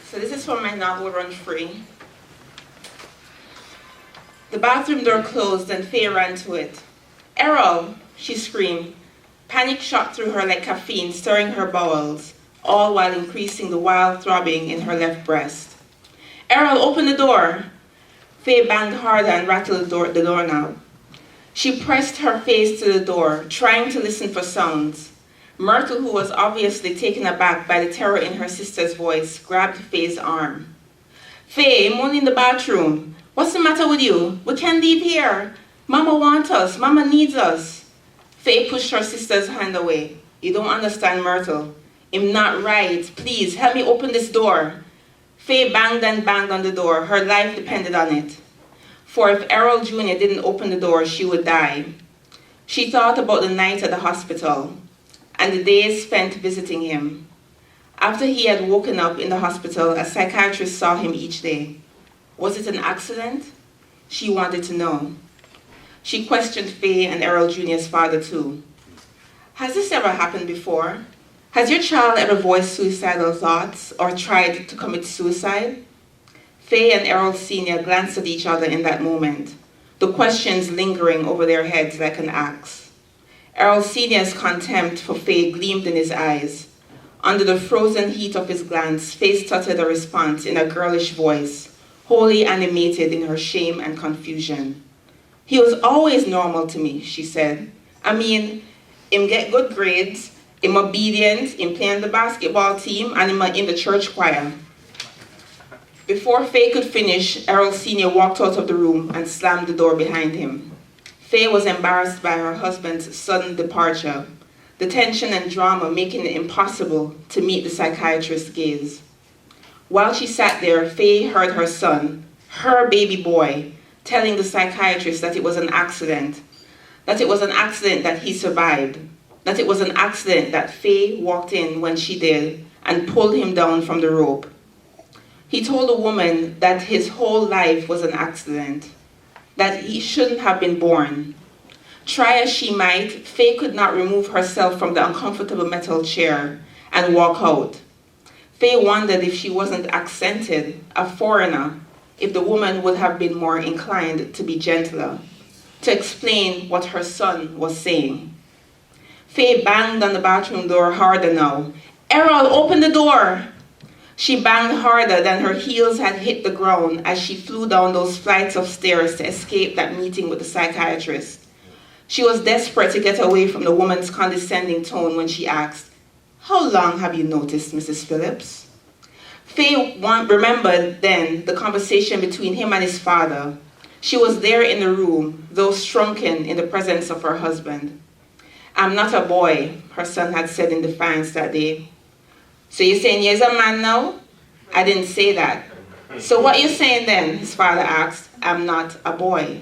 So this is from my novel, Run Free. The bathroom door closed and Faye ran to it. "Errol!" she screamed. Panic shot through her like caffeine, stirring her bowels, all while increasing the wild throbbing in her left breast. "Errol, open the door!" Faye banged harder and rattled the doorknob. She pressed her face to the door, trying to listen for sounds. Myrtle, who was obviously taken aback by the terror in her sister's voice, grabbed Faye's arm. "Faye, I'm only in the bathroom. What's the matter with you? We can't leave here. Mama wants us. Mama needs us." Faye pushed her sister's hand away. "You don't understand, Myrtle. I'm not right. Please, help me open this door." Faye banged and banged on the door. Her life depended on it. For if Errol Jr. didn't open the door, she would die. She thought about the night at the hospital and the days spent visiting him. After he had woken up in the hospital, a psychiatrist saw him each day. Was it an accident? She wanted to know. She questioned Faye and Errol Jr.'s father too. "Has this ever happened before? Has your child ever voiced suicidal thoughts or tried to commit suicide?" Faye and Errol Sr. glanced at each other in that moment, the questions lingering over their heads like an axe. Errol Sr.'s contempt for Faye gleamed in his eyes. Under the frozen heat of his glance, Faye stuttered a response in a girlish voice, wholly animated in her shame and confusion. "He was always normal to me," she said. "I mean, him get good grades, him obedient, him playing the basketball team, and him in the church choir." Before Faye could finish, Errol Sr. walked out of the room and slammed the door behind him. Faye was embarrassed by her husband's sudden departure, the tension and drama making it impossible to meet the psychiatrist's gaze. While she sat there, Faye heard her son, her baby boy, telling the psychiatrist that it was an accident, that it was an accident that he survived, that it was an accident that Faye walked in when she did and pulled him down from the rope. He told the woman that his whole life was an accident, that he shouldn't have been born. Try as she might, Faye could not remove herself from the uncomfortable metal chair and walk out. Faye wondered if she wasn't accented, a foreigner, if the woman would have been more inclined to be gentler, to explain what her son was saying. Faye banged on the bathroom door harder now. "Errol, open the door!" She banged harder than her heels had hit the ground as she flew down those flights of stairs to escape that meeting with the psychiatrist. She was desperate to get away from the woman's condescending tone when she asked, "How long have you noticed, Mrs. Phillips?" Faye remembered then the conversation between him and his father. She was there in the room, though shrunken in the presence of her husband. "I'm not a boy," her son had said in defiance that day. "So you're saying you're a man now?" "I didn't say that." "So what you saying then?" his father asked. "I'm not a boy."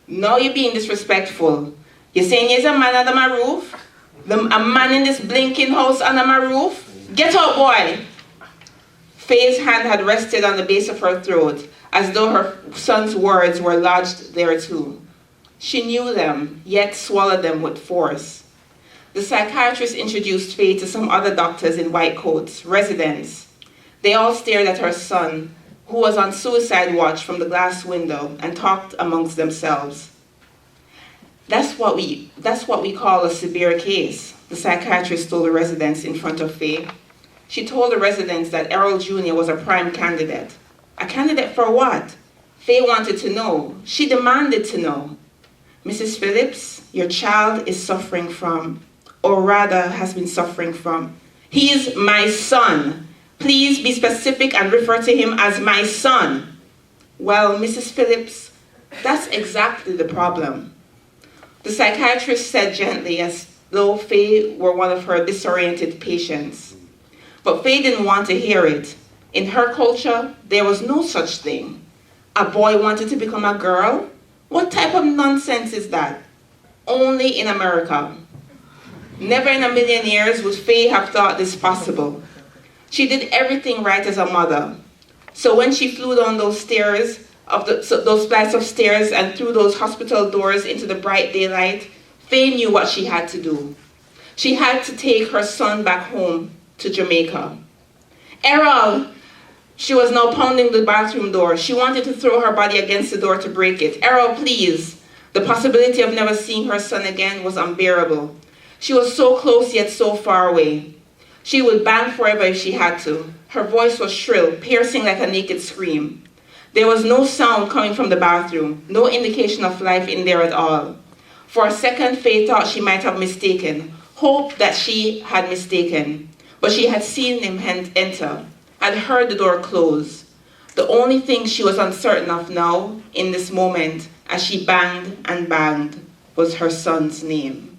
"No, you're being disrespectful. You're saying you're a man under my roof? A man in this blinking house under my roof? Get out, boy!" Faye's hand had rested on the base of her throat, as though her son's words were lodged there too. She knew them, yet swallowed them with force. The psychiatrist introduced Faye to some other doctors in white coats, residents. They all stared at her son, who was on suicide watch from the glass window, and talked amongst themselves. That's what we call a severe case," the psychiatrist told the residents in front of Faye. She told the residents that Errol Jr. was a prime candidate. A candidate for what? Faye wanted to know. She demanded to know. "Mrs. Phillips, your child is suffering from, or rather has been suffering from. He is my son. Please be specific and refer to him as my son." "Well, Mrs. Phillips, that's exactly the problem," the psychiatrist said gently, as though Faye were one of her disoriented patients. But Faye didn't want to hear it. In her culture, there was no such thing. A boy wanted to become a girl? What type of nonsense is that? Only in America. Never in a million years would Faye have thought this possible. She did everything right as a mother. So when she flew down those those flights of stairs and through those hospital doors into the bright daylight, Faye knew what she had to do. She had to take her son back home to Jamaica. "Errol, She was now pounding the bathroom door. She wanted to throw her body against the door to break it. Errol, please. The possibility of never seeing her son again was unbearable. She was so close yet so far away. She would bang forever if she had to. Her voice was shrill, piercing like a naked scream. There was no sound coming from the bathroom, no indication of life in there at all. For a second, Faye thought she might have mistaken, hoped that she had mistaken. But she had seen him enter, had heard the door close. The only thing she was uncertain of now, in this moment, as she banged and banged, was her son's name.